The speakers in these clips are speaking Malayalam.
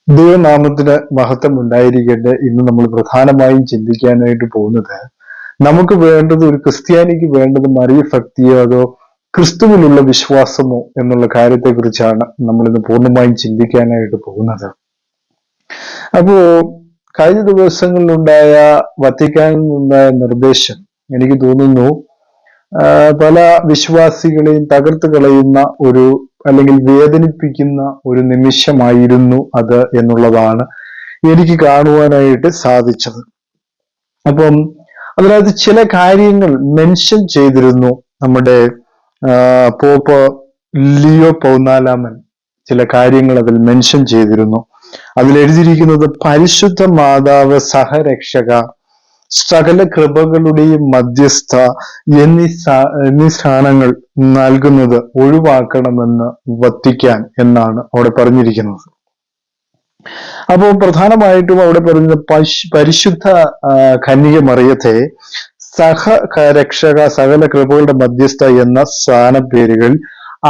ദൈവനാമത്തിന് മഹത്വം ഉണ്ടായിരിക്കട്ടെ. ഇന്ന് നമ്മൾ പ്രധാനമായും ചിന്തിക്കാനായിട്ട് പോകുന്നത്, നമുക്ക് വേണ്ടത്, ഒരു ക്രിസ്ത്യാനിക്ക് വേണ്ടത് മറിയ ഭക്തിയോ അതോ ക്രിസ്തുവിലുള്ള വിശ്വാസമോ എന്നുള്ള കാര്യത്തെക്കുറിച്ചാണ് നമ്മൾ ഇന്ന് പൂർണ്ണമായും ചിന്തിക്കാനായിട്ട് പോകുന്നത്. അപ്പോ കഴിഞ്ഞ ദിവസങ്ങളിലുണ്ടായ വത്തിക്കാനിൽ നിന്നുണ്ടായ നിർദ്ദേശം എനിക്ക് തോന്നുന്നു പല വിശ്വാസികളെയും തകർത്ത് കളയുന്ന ഒരു, അല്ലെങ്കിൽ വേദനിപ്പിക്കുന്ന ഒരു നിമിഷമായിരുന്നു അത് എന്നുള്ളതാണ് എനിക്ക് കാണുവാനായിട്ട് സാധിച്ചത്. അപ്പം അതിനകത്ത് ചില കാര്യങ്ങൾ മെൻഷൻ ചെയ്തിരുന്നു. നമ്മുടെ പോപ്പ് ലിയോ 14 ചില കാര്യങ്ങൾ അതിൽ മെൻഷൻ ചെയ്തിരുന്നു. അതിലെഴുതിയിരിക്കുന്നത്, പരിശുദ്ധ മാതാവ്, സഹരക്ഷക, സകല കൃപകളുടെയും മധ്യസ്ഥ എന്നീ സ്ഥാനങ്ങൾ നൽകുന്നത് ഒഴിവാക്കണമെന്ന് വത്തിക്കാൻ എന്നാണ് അവിടെ പറഞ്ഞിരിക്കുന്നത്. അപ്പോൾ പ്രധാനമായിട്ടും അവിടെ പറയുന്നത് പരിശുദ്ധ കന്യക മറിയത്തെ സഹരക്ഷക, സകല കൃപകളുടെ മധ്യസ്ഥ എന്ന സ്ഥാനപ്പേരുകൾ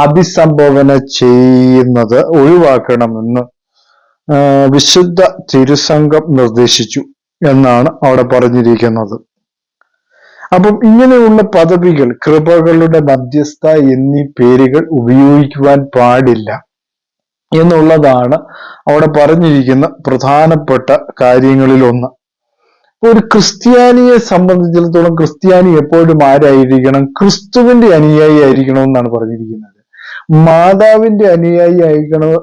അഭിസംബോധന ചെയ്യുന്നത് ഒഴിവാക്കണമെന്ന് വിശുദ്ധ തിരുസംഘം നിർദ്ദേശിച്ചു എന്നാണ് അവിടെ പറഞ്ഞിരിക്കുന്നത്. അപ്പം ഇങ്ങനെയുള്ള പദവികൾ, കൃപകളുടെ മധ്യസ്ഥ എന്നീ പേരുകൾ ഉപയോഗിക്കുവാൻ പാടില്ല എന്നുള്ളതാണ് അവിടെ പറഞ്ഞിരിക്കുന്ന പ്രധാനപ്പെട്ട കാര്യങ്ങളിൽ ഒന്ന്. ഒരു ക്രിസ്ത്യാനിയെ സംബന്ധിച്ചിടത്തോളം ക്രിസ്ത്യാനി എപ്പോഴും ആരായിരിക്കണം? ക്രിസ്തുവിന്റെ അനുയായി ആയിരിക്കണം എന്നാണ് പറഞ്ഞിരിക്കുന്നത്. മാതാവിന്റെ അനുയായി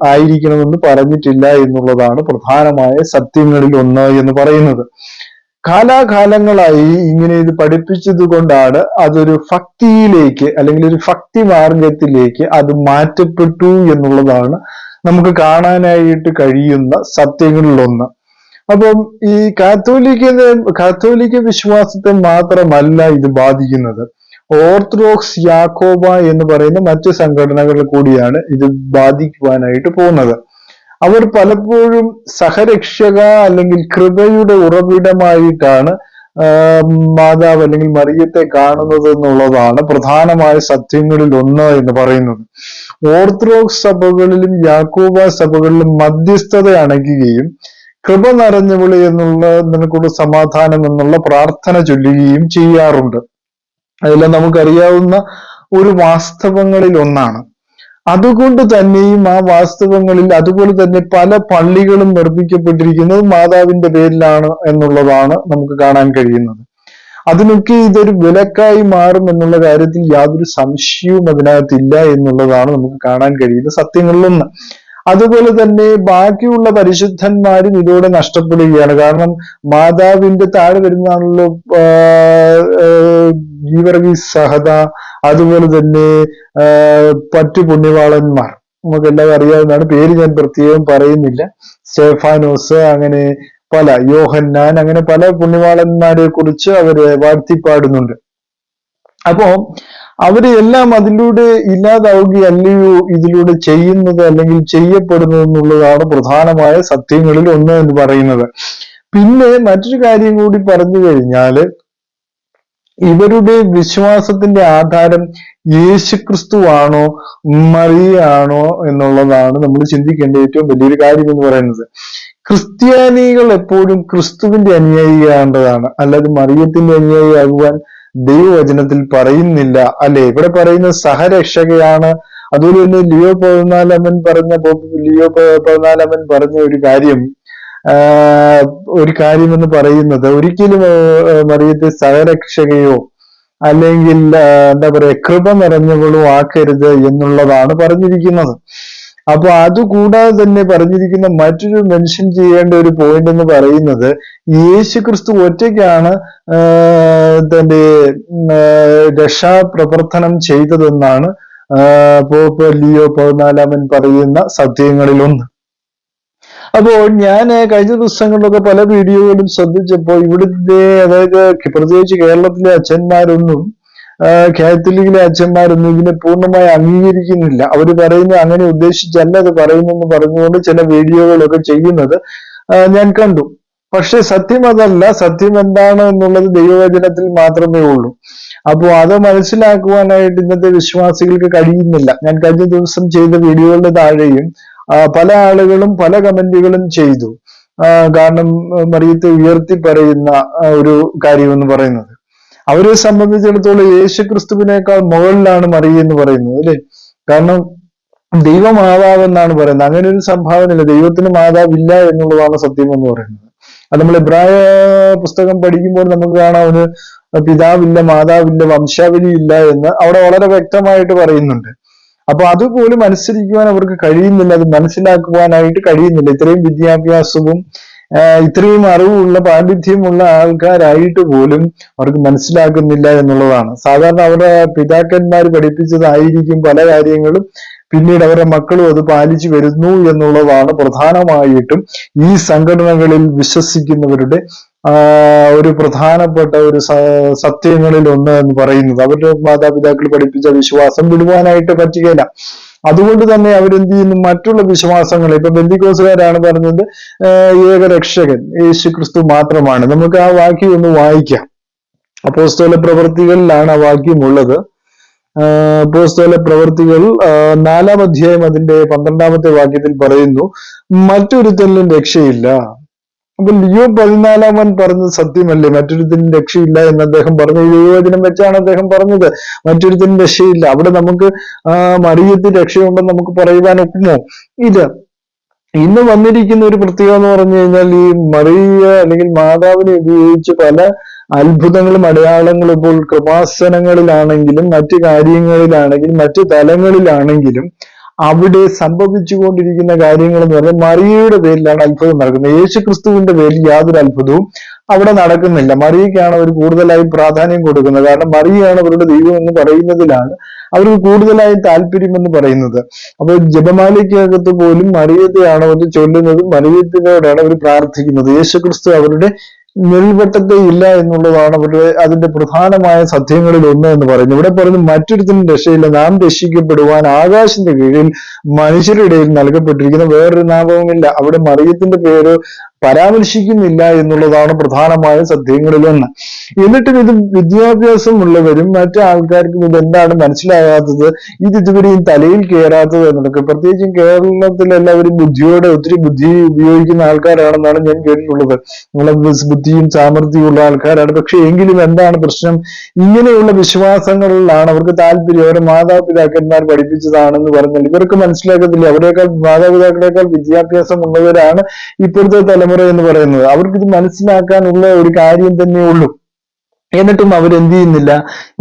ആയിരിക്കണമെന്ന് പറഞ്ഞിട്ടില്ല എന്നുള്ളതാണ് പ്രധാനമായ സത്യങ്ങളിൽ ഒന്ന് എന്ന് പറയുന്നത്. കാലാകാലങ്ങളായി ഇങ്ങനെ ഇത് പഠിപ്പിച്ചത് കൊണ്ടാണ് അതൊരു ഭക്തിയിലേക്ക്, അല്ലെങ്കിൽ ഒരു ഭക്തി മാർഗത്തിലേക്ക് അത് മാറ്റപ്പെട്ടു എന്നുള്ളതാണ് നമുക്ക് കഴിയുന്ന സത്യങ്ങളിലൊന്ന്. അപ്പം ഈ കാത്തോലിക്ക വിശ്വാസത്തെ മാത്രമല്ല ഇത് ബാധിക്കുന്നത്. ഓർത്തഡോക്സ് യാക്കോബ എന്ന് പറയുന്ന മറ്റ് സംഘടനകൾ കൂടിയാണ് ഇത് ബാധിക്കുവാനായിട്ട് പോകുന്നത്. അവർ പലപ്പോഴും സഹരക്ഷക അല്ലെങ്കിൽ കൃപയുടെ ഉറവിടമായിട്ടാണ് മാതാവ് അല്ലെങ്കിൽ മറിയത്തെ കാണുന്നത് എന്നുള്ളതാണ് പ്രധാനമായ സത്യങ്ങളിൽ ഒന്ന് എന്ന് പറയുന്നത്. ഓർത്തഡോക്സ് സഭകളിലും യാക്കോബ സഭകളിലും മധ്യസ്ഥത അണയ്ക്കുകയും കൃപ നിറഞ്ഞവളെ എന്നുള്ള, നിനക്കുള്ള സമാധാനം എന്നുള്ള പ്രാർത്ഥന ചൊല്ലുകയും ചെയ്യാറുണ്ട്. അതെല്ലാം നമുക്കറിയാവുന്ന ഒരു വാസ്തവങ്ങളിൽ ഒന്നാണ്. അതുകൊണ്ട് തന്നെയും ആ വാസ്തവങ്ങളിൽ അതുപോലെ തന്നെ പല പള്ളികളും നിർമ്മിക്കപ്പെട്ടിരിക്കുന്നത് മാതാവിന്റെ പേരിലാണ് എന്നുള്ളതാണ് നമുക്ക് കാണാൻ കഴിയുന്നത്. അതിനൊക്കെ ഇതൊരു വിലക്കായി മാറും എന്നുള്ള കാര്യത്തിൽ യാതൊരു സംശയവും അതിനകത്തില്ല എന്നുള്ളതാണ് നമുക്ക് കാണാൻ കഴിയുന്ന സത്യങ്ങളിലൊന്ന്. അതുപോലെ തന്നെ ബാക്കിയുള്ള പരിശുദ്ധന്മാരും ഇതോടെ നഷ്ടപ്പെടുകയാണ്. കാരണം മാതാവിന്റെ താഴെ വരുന്നതാണല്ലോ ഗീവർഗീസ് സഹദ, അതുപോലെ തന്നെ മറ്റു പുണ്യവാളന്മാർ, നമുക്കെല്ലാം അറിയാവുന്നതാണ്. പേര് ഞാൻ പ്രത്യേകം പറയുന്നില്ല. സ്റ്റെഫാനോസ്, അങ്ങനെ പല, യോഹന്നാൻ, അങ്ങനെ പല പുണ്യവാളന്മാരെ കുറിച്ച് അവര് വാഴ്ത്തിപ്പാടുന്നുണ്ട്. അപ്പോ അവര് എല്ലാം അതിലൂടെ ഇല്ലാതാവുകയല്ലയോ ഇതിലൂടെ ചെയ്യുന്നത്, അല്ലെങ്കിൽ ചെയ്യപ്പെടുന്നത് എന്നുള്ളതാണ് പ്രധാനമായ സത്യങ്ങളിൽ ഒന്ന് എന്ന് പറയുന്നത്. പിന്നെ മറ്റൊരു കാര്യം കൂടി പറഞ്ഞു കഴിഞ്ഞാല്, ഇവരുടെ വിശ്വാസത്തിന്റെ ആധാരം യേശുക്രിസ്തു ആണോ മറിയാണോ എന്നുള്ളതാണ് നമ്മൾ ചിന്തിക്കേണ്ട ഏറ്റവും വലിയൊരു കാര്യം എന്ന് പറയുന്നത്. ക്രിസ്ത്യാനികൾ എപ്പോഴും ക്രിസ്തുവിന്റെ അനുയായിയാകേണ്ടതാണ്, അല്ലാതെ മറിയത്തിന്റെ അനുയായിയാകുവാൻ ദൈവവചനത്തിൽ പറയുന്നില്ല, അല്ലെ? ഇവിടെ പറയുന്നത് സഹരക്ഷകയാണ്. അതുപോലെ തന്നെ ലിയോ 14 പറഞ്ഞ ഒരു കാര്യം എന്ന് പറയുന്നത്, ഒരിക്കലും മറിയത്തെ സഹരക്ഷകയോ അല്ലെങ്കിൽ എന്താ പറയാ കൃപ നിറഞ്ഞവളോ ആക്കരുത് എന്നുള്ളതാണ് പറഞ്ഞിരിക്കുന്നത്. അപ്പൊ അതുകൂടാതെ തന്നെ പറഞ്ഞിരിക്കുന്ന മറ്റൊരു മെൻഷൻ ചെയ്യേണ്ട ഒരു പോയിന്റ് എന്ന് പറയുന്നത്, യേശുക്രിസ്തു ഒറ്റയ്ക്കാണ് തന്റെ രക്ഷാപ്രവർത്തനം ചെയ്തതെന്നാണ് പോപ്പ് ലിയോ 14 പറയുന്ന സത്യങ്ങളിലൊന്ന്. അപ്പോ ഞാൻ കഴിഞ്ഞ ദിവസങ്ങളിലൊക്കെ പല വീഡിയോകളും ശ്രദ്ധിച്ചപ്പോൾ ഇവിടുത്തെ, അതായത് പ്രത്യേകിച്ച് കേരളത്തിലെ അച്ഛന്മാരൊന്നും, കാത്തലിക്കിലെ അച്ഛന്മാരൊന്നും ഇതിനെ പൂർണ്ണമായി അംഗീകരിക്കുന്നില്ല. അവര് പറയുന്നത് അങ്ങനെ ഉദ്ദേശിച്ചല്ല അത് പറയുന്നെന്ന് പറഞ്ഞുകൊണ്ട് ചില വീഡിയോകളൊക്കെ ചെയ്യുന്നത് ഞാൻ കണ്ടു. പക്ഷെ സത്യം അതല്ല. സത്യം എന്താണ് എന്നുള്ളത് ദൈവവചനത്തിൽ മാത്രമേ ഉള്ളൂ. അപ്പോ അത് മനസ്സിലാക്കുവാനായിട്ട് ഇന്നത്തെ വിശ്വാസികൾക്ക് കഴിയുന്നില്ല. ഞാൻ കഴിഞ്ഞ ദിവസം ചെയ്ത വീഡിയോകളുടെ താഴെയും പല ആളുകളും പല കമന്റുകളും ചെയ്തു. കാരണം മറിയത്തെ ഉയർത്തി പറയുന്ന ഒരു കാര്യം എന്ന് പറയുന്നത്, അവരെ സംബന്ധിച്ചിടത്തോളം യേശു ക്രിസ്തുവിനേക്കാൾ മുകളിലാണ് മറിയ എന്ന് പറയുന്നത്, അല്ലെ? കാരണം ദൈവമാതാവെന്നാണ് പറയുന്നത്. അങ്ങനെ ഒരു സംഭാവനയില്ല, ദൈവത്തിന് മാതാവില്ല എന്നുള്ളതാണ് സത്യം എന്ന് പറയുന്നത്. അത് നമ്മൾ എബ്രായ പുസ്തകം പഠിക്കുമ്പോൾ നമുക്ക് കാണാവുന്ന പിതാവില്ല, മാതാവില്ല, വംശാവലി ഇല്ല എന്ന് അവിടെ വളരെ വ്യക്തമായിട്ട് പറയുന്നുണ്ട്. അപ്പൊ അതുപോലും അനുസരിക്കുവാൻ അവർക്ക് കഴിയുന്നില്ല, അത് മനസ്സിലാക്കുവാനായിട്ട് കഴിയുന്നില്ല. ഇത്രയും വിദ്യാഭ്യാസവും ഇത്രയും അറിവുള്ള പാണ്ഡിത്യമുള്ള ആൾക്കാരായിട്ട് പോലും അവർക്ക് മനസ്സിലാക്കുന്നില്ല എന്നുള്ളതാണ്. സാധാരണ അവരുടെ പിതാക്കന്മാർ പഠിപ്പിച്ചതായിരിക്കും പല കാര്യങ്ങളും, പിന്നീട് അവരുടെ മക്കളും അത് പാലിച്ചു വരുന്നു എന്നുള്ളതാണ് പ്രധാനമായിട്ടും ഈ സംഘടനകളിൽ വിശ്വസിക്കുന്നവരുടെ ഒരു പ്രധാനപ്പെട്ട ഒരു സത്യങ്ങളിൽ ഒന്ന് എന്ന് പറയുന്നത്. അവരുടെ മാതാപിതാക്കൾ പഠിപ്പിച്ച വിശ്വാസം വിടുവാനായിട്ട് പറ്റുകയില്ല. അതുകൊണ്ട് തന്നെ അവരെന്ത് ചെയ്യുന്നു, മറ്റുള്ള വിശ്വാസങ്ങൾ, ഇപ്പൊ ബെന്തിക്കോസുകാരാണ് പറഞ്ഞത് ഏകരക്ഷകൻ യേശു ക്രിസ്തു മാത്രമാണ്. നമുക്ക് ആ വാക്യം ഒന്ന് വായിക്കാം. അപ്പോസ്തല പ്രവൃത്തികളിലാണ് ആ വാക്യമുള്ളത്. അപ്പോസ്തല പ്രവൃത്തികൾ 4-ാം അധ്യായം അതിന്റെ 12-ാമത്തെ വാക്യത്തിൽ പറയുന്നു, മറ്റൊരുത്തനിലും രക്ഷയില്ല. അപ്പൊ ലിയോ 14 പറഞ്ഞത് സത്യമല്ലേ? മറ്റൊരുത്തനും രക്ഷയില്ല എന്ന് അദ്ദേഹം പറഞ്ഞു. ദൈവവചനം വെച്ചാണ് അദ്ദേഹം പറഞ്ഞത്, മറ്റൊരുത്തനും രക്ഷയില്ല. അവിടെ നമുക്ക് മറിയത്തിൽ രക്ഷയുണ്ടെന്ന് നമുക്ക് പറയുവാൻ ഒക്കുമോ? ഇല്ല. ഇന്ന് വന്നിരിക്കുന്ന ഒരു പ്രത്യേകത എന്ന് പറഞ്ഞു കഴിഞ്ഞാൽ, ഈ മറിയ അല്ലെങ്കിൽ മാതാവിനെ ഉപയോഗിച്ച് പല അത്ഭുതങ്ങളും അടയാളങ്ങളും ഇപ്പോൾ കൃപാസനങ്ങളിലാണെങ്കിലും മറ്റു കാര്യങ്ങളിലാണെങ്കിലും മറ്റു തലങ്ങളിലാണെങ്കിലും അവിടെ സംഭവിച്ചുകൊണ്ടിരിക്കുന്ന കാര്യങ്ങൾ എന്ന് പറഞ്ഞാൽ മറിയയുടെ പേരിലാണ് അത്ഭുതം നടക്കുന്നത്. യേശു ക്രിസ്തുവിന്റെ പേരിൽ യാതൊരു അത്ഭുതവും അവിടെ നടക്കുന്നില്ല. മറിയയ്ക്കാണ് അവർ കൂടുതലായി പ്രാധാന്യം കൊടുക്കുന്നത്. കാരണം മറിയയാണ് അവരുടെ ദൈവം എന്ന് പറയുന്നതിലാണ് അവർക്ക് കൂടുതലായി താല്പര്യം എന്ന് പറയുന്നത്. അപ്പൊ ജപമാലയ്ക്കകത്ത് പോലും മറിയത്തെയാണ് അവർ ചൊല്ലുന്നതും മറിയത്തിനോടാണ് അവർ പ്രാർത്ഥിക്കുന്നത്. യേശു ക്രിസ്തു അവരുടെ നെൽവട്ടത്തെ ഇല്ല എന്നുള്ളതാണ് അവരുടെ അതിന്റെ പ്രധാനമായ സത്യങ്ങളിൽ ഒന്ന് എന്ന് പറയുന്നത്. ഇവിടെ പറയുന്നത് മറ്റൊരുത്തിനും രക്ഷയില്ല, നാം രക്ഷിക്കപ്പെടുവാൻ ആകാശത്തിന്റെ കീഴിൽ മനുഷ്യരുടെ ഇടയിൽ നൽകപ്പെട്ടിരിക്കുന്ന വേറൊരു നാമവുമില്ല. അവിടെ മറിയത്തിന്റെ പേര് പരാമർശിക്കുന്നില്ല എന്നുള്ളതാണ് പ്രധാനമായ സത്യങ്ങളിലൊന്ന്. എന്നിട്ടും ഇത് വിദ്യാഭ്യാസമുള്ളവരും മറ്റു ആൾക്കാർക്കും ഇതെന്താണ് മനസ്സിലാകാത്തത്, ഇതുവരെയും തലയിൽ കയറാത്തത് എന്നൊക്കെ. പ്രത്യേകിച്ചും കേരളത്തിൽ എല്ലാവരും ഒത്തിരി ബുദ്ധി ഉപയോഗിക്കുന്ന ആൾക്കാരാണെന്നാണ് ഞാൻ കേട്ടിട്ടുള്ളത്. ബുദ്ധിയും സാമർഥ്യവും ഉള്ള ആൾക്കാരാണ്. പക്ഷെ എങ്കിലും എന്താണ് പ്രശ്നം? ഇങ്ങനെയുള്ള വിശ്വാസങ്ങളിലാണ് അവർക്ക് താല്പര്യം. അവരുടെ മാതാപിതാക്കന്മാർ പഠിപ്പിച്ചതാണെന്ന് പറഞ്ഞാൽ ഇവർക്ക് മനസ്സിലാക്കത്തില്ല. അവരെക്കാൾ മാതാപിതാക്കളെക്കാൾ വിദ്യാഭ്യാസം ഉള്ളവരാണ് ഇപ്പോഴത്തെ തലമുറ എന്ന് പറയുന്നത്. അവർക്കിത് മനസ്സിലാക്കാനുള്ള ഒരു കാര്യം തന്നെ ഉള്ളൂ. എന്നിട്ടും അവരെന്ത് ചെയ്യുന്നില്ല,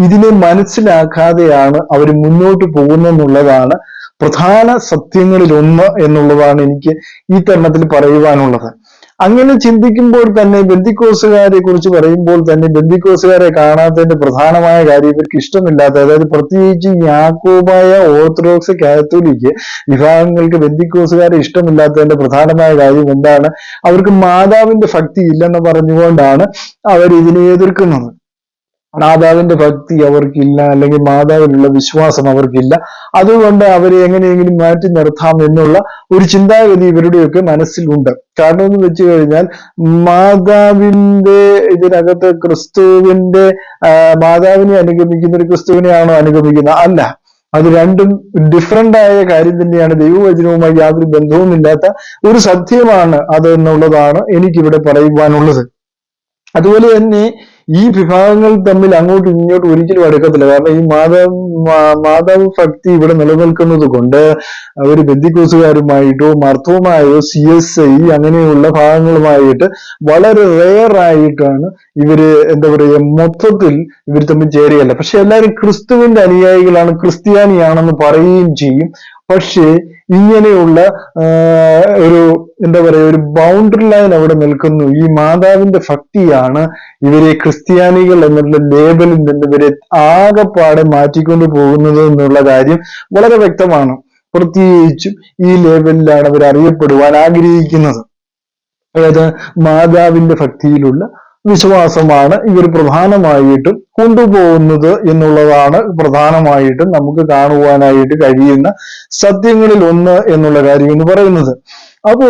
ഇതിനെ മനസ്സിലാക്കാതെയാണ് അവർ മുന്നോട്ട് പോകുന്നെന്നുള്ളതാണ് പ്രധാന സത്യങ്ങളിൽ ഒന്ന് എന്നുള്ളതാണ് എനിക്ക് ഈ തരുണത്തിൽ പറയുവാനുള്ളത്. അങ്ങനെ ചിന്തിക്കുമ്പോൾ തന്നെ ബെന്തിക്കോസുകാരെ കുറിച്ച് പറയുമ്പോൾ തന്നെ ബെന്തിക്കോസുകാരെ കാണാത്തതിന്റെ പ്രധാനമായ കാര്യം ഇവർക്ക് ഇഷ്ടമില്ലാത്ത, അതായത് പ്രത്യേകിച്ച് യാക്കോബായ ഓർത്തഡോക്സ് കാത്തോലിക്ക് വിഭാഗങ്ങൾക്ക് ബെന്തിക്കോസുകാരെ ഇഷ്ടമില്ലാത്തതിന്റെ പ്രധാനമായ കാര്യം എന്താണ്? അവർക്ക് മാതാവിന്റെ ഭക്തി ഇല്ലെന്ന് പറഞ്ഞുകൊണ്ടാണ് അവർ ഇതിനെ എതിർക്കുന്നത്. മാതാവിന്റെ ഭക്തി അവർക്കില്ല, അല്ലെങ്കിൽ മാതാവിനുള്ള വിശ്വാസം അവർക്കില്ല. അതുകൊണ്ട് അവരെ എങ്ങനെയെങ്കിലും മാറ്റി നിർത്താം എന്നുള്ള ഒരു ചിന്താഗതി ഇവരുടെയൊക്കെ മനസ്സിലുണ്ട്. കാരണം എന്ന് വെച്ച് കഴിഞ്ഞാൽ മാതാവിന്റെ ഇതിനകത്ത് ക്രിസ്തുവിന്റെ മാതാവിനെ അനുഗമിക്കുന്ന ഒരു ക്രിസ്തുവിനെയാണോ അനുഗമിക്കുന്നത്? അല്ല. അത് രണ്ടും ഡിഫറന്റ് ആയ കാര്യം തന്നെയാണ്. ദൈവവചനവുമായി യാതൊരു ബന്ധവുമില്ലാത്ത ഒരു സത്യമാണ് അത് എന്നുള്ളതാണ് എനിക്കിവിടെ പറയുവാനുള്ളത്. അതുപോലെ തന്നെ ഈ വിഭാഗങ്ങൾ തമ്മിൽ അങ്ങോട്ടും ഇങ്ങോട്ടും ഒരിക്കലും അടുക്കത്തില്ല. കാരണം ഈ മാതാവ് ഭക്തി ഇവിടെ നിലനിൽക്കുന്നത് കൊണ്ട് ഒരു ബെന്തിക്കോസുകാരുമായിട്ടോ മർത്തോമായോ CSI അങ്ങനെയുള്ള ഭാഗങ്ങളുമായിട്ട് വളരെ റെയർ ആയിട്ടാണ് ഇവര് എന്താ പറയുക മൊത്തത്തിൽ ഇവർ തമ്മിൽ ചേരുകയല്ല. പക്ഷെ എല്ലാവരും ക്രിസ്തുവിന്റെ അനുയായികളാണ്, ക്രിസ്ത്യാനിയാണെന്ന് പറയുകയും ചെയ്യും. പക്ഷേ ഇങ്ങനെയുള്ള ഒരു എന്താ പറയുക ഒരു ബൗണ്ടറി ലൈൻ അവിടെ നിൽക്കുന്നു. ഈ മാതാവിന്റെ ഭക്തിയാണ് ഇവരെ ക്രിസ്ത്യാനികൾ എന്നുള്ള ലേബലിൽ നിന്ന് ഇവരെ ആകെപ്പാടെ മാറ്റിക്കൊണ്ടു പോകുന്നത് എന്നുള്ള കാര്യം വളരെ വ്യക്തമാണ്. പ്രത്യേകിച്ചും ഈ ലേബലിലാണ് അവർ അറിയപ്പെടുവാൻ ആഗ്രഹിക്കുന്നത്. അതായത് മാതാവിന്റെ ഭക്തിയിലുള്ള വിശ്വാസമാണ് ഇവർ പ്രധാനമായിട്ടും കൊണ്ടുപോകുന്നത് എന്നുള്ളതാണ് പ്രധാനമായിട്ടും നമുക്ക് കാണുവാനായിട്ട് കഴിയുന്ന സത്യങ്ങളിൽ ഒന്ന് എന്നുള്ള കാര്യം എന്ന് പറയുന്നത്. അപ്പോ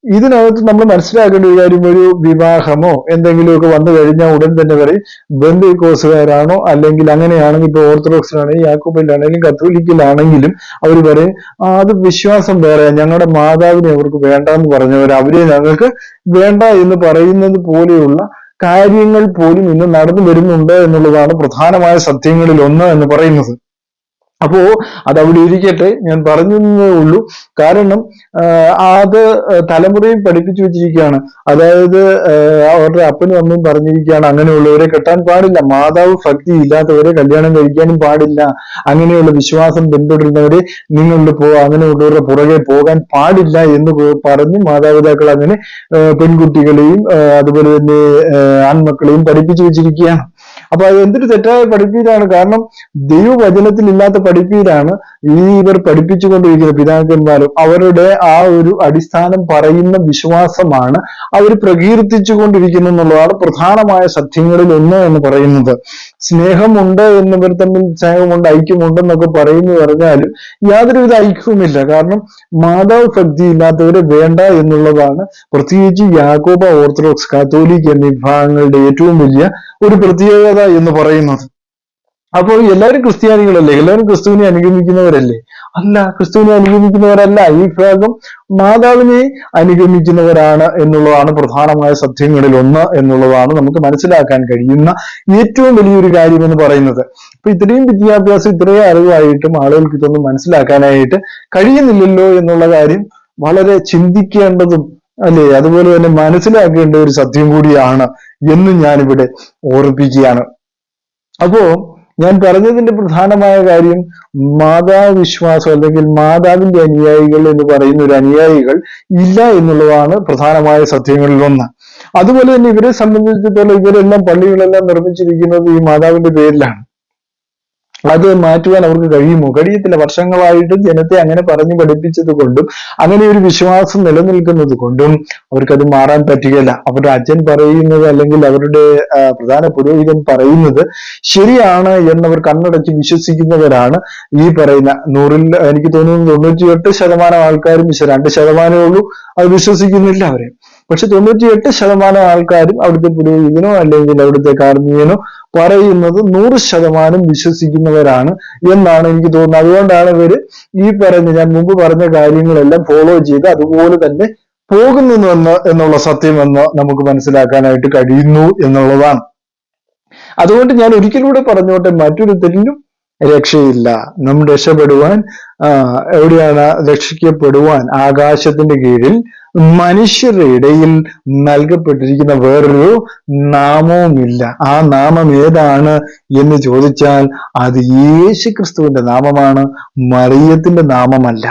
ഇതിനകത്ത് നമ്മൾ മനസ്സിലാക്കേണ്ട ഒരു കാര്യം, ഒരു വിവാഹമോ എന്തെങ്കിലുമൊക്കെ വന്നു കഴിഞ്ഞാൽ ഉടൻ തന്നെ പറയും ബന്ധുക്കോസുകാരാണോ, അല്ലെങ്കിൽ അങ്ങനെയാണെങ്കിൽ ഇപ്പൊ ഓർത്തഡോക്സിലാണെങ്കിലും യാക്കോബിലാണെങ്കിലും കത്തോലിക്കലാണെങ്കിലും അവർ പറയും അത് വിശ്വാസം വേറെ, ഞങ്ങളുടെ മാതാവിനെ അവർക്ക് വേണ്ടെന്ന് പറഞ്ഞവർ, അവരെ ഞങ്ങൾക്ക് വേണ്ട എന്ന് പറയുന്നത് പോലെയുള്ള കാര്യങ്ങൾ പോലും ഇന്ന് നടന്നു വരുന്നുണ്ട് എന്നുള്ളതാണ് പ്രധാനമായ സത്യങ്ങളിൽ ഒന്ന് എന്ന് പറയുന്നത്. അപ്പോ അതവിടെ ഇരിക്കട്ടെ, ഞാൻ പറഞ്ഞതേ ഉള്ളൂ. കാരണം അത് തലമുറയിൽ പഠിപ്പിച്ചു വെച്ചിരിക്കുകയാണ്. അതായത് അവരുടെ അപ്പനും അമ്മയും പറഞ്ഞിരിക്കുകയാണ് അങ്ങനെയുള്ളവരെ കെട്ടാൻ പാടില്ല, മാതാവ് ഭക്തി ഇല്ലാത്തവരെ കല്യാണം കഴിക്കാനും പാടില്ല, അങ്ങനെയുള്ള വിശ്വാസം പിന്തുടരുന്നവരെ അങ്ങനെയുള്ളവരുടെ പുറകെ പോകാൻ പാടില്ല എന്ന് പറഞ്ഞ് മാതാപിതാക്കൾ അങ്ങനെ പെൺകുട്ടികളെയും അതുപോലെ തന്നെ ആൺമക്കളെയും പഠിപ്പിച്ചു വെച്ചിരിക്കുകയാണ്. അപ്പൊ അത് എന്തൊരു തെറ്റായ പഠിപ്പീരാണ്. കാരണം ദൈവവചനത്തിൽ ഇല്ലാത്ത പഠിപ്പീരാണ് ഇവർ പഠിപ്പിച്ചുകൊണ്ടിരിക്കുന്ന പിതാക്കന്മാരും. അവരുടെ ആ ഒരു അടിസ്ഥാനം പറയുന്ന വിശ്വാസമാണ് അവർ പ്രകീർത്തിച്ചുകൊണ്ടിരിക്കുന്നു എന്നുള്ളതാണ് പ്രധാനമായ സത്യങ്ങളിൽ ഒന്ന് എന്ന് പറയുന്നത്. സ്നേഹമുണ്ട് എന്നിവർ തമ്മിൽ സ്നേഹമുണ്ട്, ഐക്യമുണ്ടെന്നൊക്കെ പറയുന്നു പറഞ്ഞാലും യാതൊരുവിധ ഐക്യവുമില്ല. കാരണം മാതാവ് ഭക്തി ഇല്ലാത്തവരെ വേണ്ട എന്നുള്ളതാണ് പ്രത്യേകിച്ച് യാക്കോബ, ഓർത്തഡോക്സ്, കാത്തോലിക് എന്നീ വിഭാഗങ്ങളുടെ ഏറ്റവും വലിയ ഒരു പ്രത്യേകത എന്ന് പറയുന്നത്. അപ്പോൾ എല്ലാവരും ക്രിസ്ത്യാനികളല്ലേ, എല്ലാവരും ക്രിസ്തുവിനെ അനുഗമിക്കുന്നവരല്ലേ? അല്ല, ക്രിസ്തുവിനെ അനുഗമിക്കുന്നവരല്ല. ഈ വിഭാഗം മാതാവിനെ അനുഗമിക്കുന്നവരാണ് എന്നുള്ളതാണ് പ്രധാനമായ സത്യങ്ങളിൽ ഒന്ന് എന്നുള്ളതാണ് നമുക്ക് മനസ്സിലാക്കാൻ കഴിയുന്ന ഏറ്റവും വലിയൊരു കാര്യം എന്ന് പറയുന്നത്. അപ്പൊ ഇത്രയും വിദ്യാഭ്യാസം, ഇത്രയും അറിവായിട്ടും ആളുകൾക്ക് ഇതൊന്നും മനസ്സിലാക്കാനായിട്ട് കഴിയുന്നില്ലല്ലോ എന്നുള്ള കാര്യം വളരെ ചിന്തിക്കേണ്ടതും അല്ലേ, അതുപോലെ തന്നെ മനസ്സിലാക്കേണ്ട ഒരു സത്യം കൂടിയാണ് എന്ന് ഞാനിവിടെ ഓർപ്പിക്കുകയാണ്. അപ്പോ ഞാൻ പറഞ്ഞതിന്റെ പ്രധാനമായ കാര്യം, മാതാവിശ്വാസം അല്ലെങ്കിൽ മാതാവിന്റെ അനുയായികൾ എന്ന് പറയുന്ന ഒരു അനുയായികൾ ഇല്ല എന്നുള്ളതാണ് പ്രധാനമായ സത്യങ്ങളിൽ ഒന്ന്. അതുപോലെ തന്നെ ഇവരെ സംബന്ധിച്ചിടത്തോളം ഇവരെല്ലാം പള്ളികളെല്ലാം നിർമ്മിച്ചിരിക്കുന്നത് ഈ മാതാവിന്റെ പേരിലാണ്. അത് മാറ്റുവാൻ അവർക്ക് കഴിയുമോ? കഴിയത്തില്ല. വർഷങ്ങളായിട്ട് ജനത്തെ അങ്ങനെ പറഞ്ഞു പഠിപ്പിച്ചത് കൊണ്ടും അങ്ങനെ ഒരു വിശ്വാസം നിലനിൽക്കുന്നത് കൊണ്ടും അവർക്കത് മാറാൻ പറ്റുകയില്ല. അവരുടെ അച്ഛൻ പറയുന്നത് അല്ലെങ്കിൽ അവരുടെ പ്രധാന പുരോഹിതൻ പറയുന്നത് ശരിയാണ് എന്നവർ കണ്ണടച്ച് വിശ്വസിക്കുന്നവരാണ് ഈ പറയുന്ന 100-ൽ എനിക്ക് തോന്നുന്നു 98% ആൾക്കാരും, 2% ഉള്ളൂ അത് വിശ്വസിക്കുന്നില്ല അവരെ. പക്ഷെ 98% ആൾക്കാരും അവിടുത്തെ പുരോഹിതനോ അല്ലെങ്കിൽ അവിടുത്തെ കാർമ്മികനോ പറയുന്നത് 100% വിശ്വസിക്കുന്നവരാണ് എന്നാണ് എനിക്ക് തോന്നുന്നത്. അതുകൊണ്ടാണ് ഇവര് ഞാൻ മുമ്പ് പറഞ്ഞ കാര്യങ്ങളെല്ലാം ഫോളോ ചെയ്ത് അതുപോലെ തന്നെ പോകുന്നു എന്നുള്ള സത്യമെന്ന് നമുക്ക് മനസ്സിലാക്കാനായിട്ട് കഴിയുന്നു എന്നുള്ളതാണ്. അതുകൊണ്ട് ഞാൻ ഒരിക്കലൂടെ പറഞ്ഞോട്ടെ, മറ്റൊരു തെല്ലും രക്ഷയില്ല. നാം രക്ഷപ്പെടുവാൻ എവിടെയാണ് രക്ഷിക്കപ്പെടുവാൻ? ആകാശത്തിന്റെ കീഴിൽ മനുഷ്യരുടെ ഇടയിൽ നൽകപ്പെട്ടിരിക്കുന്ന വേറൊരു നാമവുമില്ല. ആ നാമം ഏതാണ് എന്ന് ചോദിച്ചാൽ അത് യേശുക്രിസ്തുവിന്റെ നാമമാണ്, മറിയത്തിന്റെ നാമമല്ല.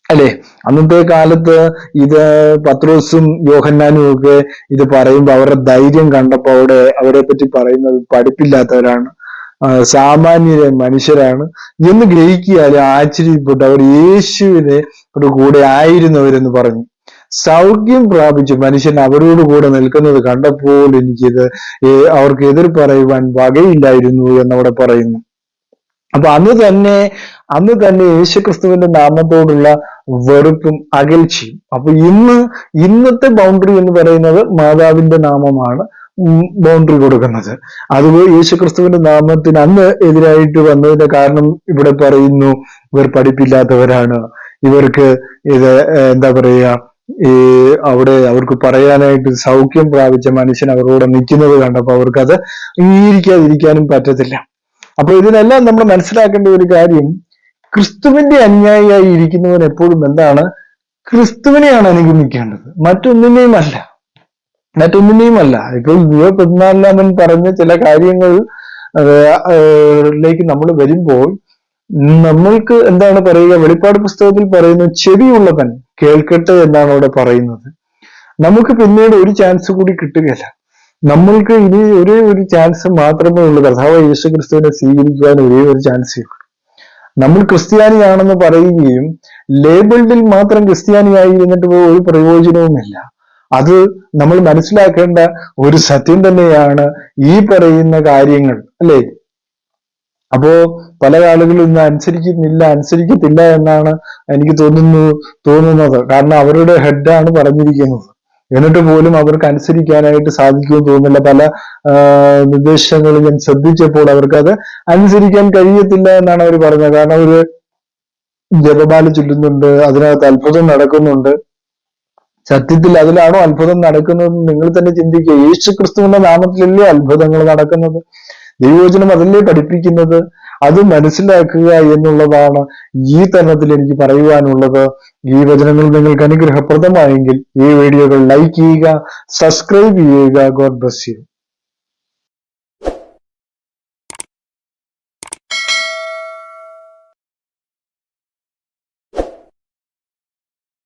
അല്ലെ? അന്നത്തെ കാലത്ത് ഇത് പത്രോസും യോഹന്നാനും ഒക്കെ ഇത് പറയുമ്പോൾ അവരുടെ ധൈര്യം കണ്ടപ്പോ അവരെ പറ്റി പറയുന്നത് പഠിപ്പില്ലാത്തവരാണ്, സാമാന്യ മനുഷ്യരാണ് എന്ന് ഗ്രഹിക്കാതെ ആശ്ചര്യപ്പെട്ടു അവർ യേശുവിനെ കൂടെ ആയിരുന്നവരെന്ന് പറഞ്ഞു. സൗഖ്യം പ്രാപിച്ചു മനുഷ്യൻ അവരോട് കൂടെ നിൽക്കുന്നത് കണ്ടപ്പോൾ എനിക്കിത് അവർക്ക് എതിർ പറയുവാൻ വകയില്ലായിരുന്നു എന്നവിടെ പറയുന്നു. അപ്പൊ അന്ന് തന്നെ യേശുക്രിസ്തുവിന്റെ നാമത്തോടുള്ള വെറുപ്പും അകൽച്ചയും. അപ്പൊ ഇന്നത്തെ ബൗണ്ടറി എന്ന് പറയുന്നത് മാതാവിന്റെ നാമമാണ് ബൗണ്ടറി കൊടുക്കുന്നത്. അതുപോലെ യേശുക്രിസ്തുവിന്റെ നാമത്തിന് അന്ന് എതിരായിട്ട് വന്നതിന്റെ കാരണം ഇവിടെ പറയുന്നു, ഇവർ പഠിപ്പില്ലാത്തവരാണ്, ഇവർക്ക് ഇത് എന്താ പറയുക, അവർക്ക് പറയാനായിട്ട് സൗഖ്യം പ്രാപിച്ച മനുഷ്യൻ അവരോട് നിൽക്കുന്നത് കണ്ടപ്പോൾ അവർക്കത് അംഗീകരിക്കാതിരിക്കാനും പറ്റത്തില്ല. അപ്പൊ ഇതിനെല്ലാം നമ്മൾ മനസ്സിലാക്കേണ്ട ഒരു കാര്യം, ക്രിസ്തുവിന്റെ അനുയായിയായി ഇരിക്കുന്നവൻ എപ്പോഴും എന്താണ്? ക്രിസ്തുവിനെയാണ് അനുഗമിക്കേണ്ടത്, മറ്റൊന്നിനെയുമല്ല. ഇപ്പോൾ ലിയോ 14 പറഞ്ഞ ചില കാര്യങ്ങളിലേക്ക് നമ്മൾ വരുമ്പോൾ നമ്മൾക്ക് എന്താണ് പറയുക? വെളിപ്പാട് പുസ്തകത്തിൽ പറയുന്നു, ചെവിയുള്ളവൻ കേൾക്കട്ടെ എന്നാണ് അവിടെ പറയുന്നത്. നമുക്ക് പിന്നീട് ഒരു ചാൻസ് കൂടി കിട്ടുകയില്ല. നമ്മൾക്ക് ഇനി ഒരേ ഒരു ചാൻസ് മാത്രമേ ഉള്ളൂ. കർത്താവ് യേശുക്രിസ്തുവിനെ സ്വീകരിക്കുവാൻ ഒരേ ഒരു ചാൻസേ ഉള്ളൂ. നമ്മൾ ക്രിസ്ത്യാനിയാണെന്ന് പറയുകയും ലേബിളിൽ മാത്രം ക്രിസ്ത്യാനിയായി ഇരുന്നിട്ട് ഒരു പ്രയോജനവുമില്ല. അത് നമ്മൾ മനസ്സിലാക്കേണ്ട ഒരു സത്യം തന്നെയാണ് ഈ പറയുന്ന കാര്യങ്ങൾ, അല്ലേ? അപ്പോ പല ആളുകളും ഇന്ന് അനുസരിക്കത്തില്ല എന്നാണ് എനിക്ക് തോന്നുന്നത്. കാരണം അവരുടെ ഹെഡാണ് പറഞ്ഞിരിക്കുന്നത്. എന്നിട്ട് പോലും അവർക്ക് അനുസരിക്കാനായിട്ട് സാധിക്കുമെന്ന് തോന്നുന്നില്ല. പല നിർദ്ദേശങ്ങൾ ഞാൻ ശ്രദ്ധിച്ചപ്പോൾ അവർക്ക് അത് അനുസരിക്കാൻ കഴിയത്തില്ല എന്നാണ് അവർ പറഞ്ഞത്. കാരണം അവര് ജപമാല ചൊല്ലുന്നുണ്ട്, അതിനകത്ത് അത്ഭുതം നടക്കുന്നുണ്ട്. സത്യത്തിൽ അതിലാണോ അത്ഭുതം നടക്കുന്നത് നിങ്ങൾ തന്നെ ചിന്തിക്കുക. യേശു ക്രിസ്തുവിന്റെ നാമത്തിലല്ലേ അത്ഭുതങ്ങൾ നടക്കുന്നത്? ദൈവവചനം അതല്ലേ പഠിപ്പിക്കുന്നത്? അത് മനസ്സിലാക്കുക എന്നുള്ളതാണ് ഈ തരണത്തിൽ എനിക്ക് പറയുവാനുള്ളത്. ഈ വചനങ്ങൾ നിങ്ങൾക്ക് അനുഗ്രഹപ്രദമായെങ്കിൽ ഈ വീഡിയോകൾ ലൈക്ക് ചെയ്യുക, സബ്സ്ക്രൈബ് ചെയ്യുക. God bless you.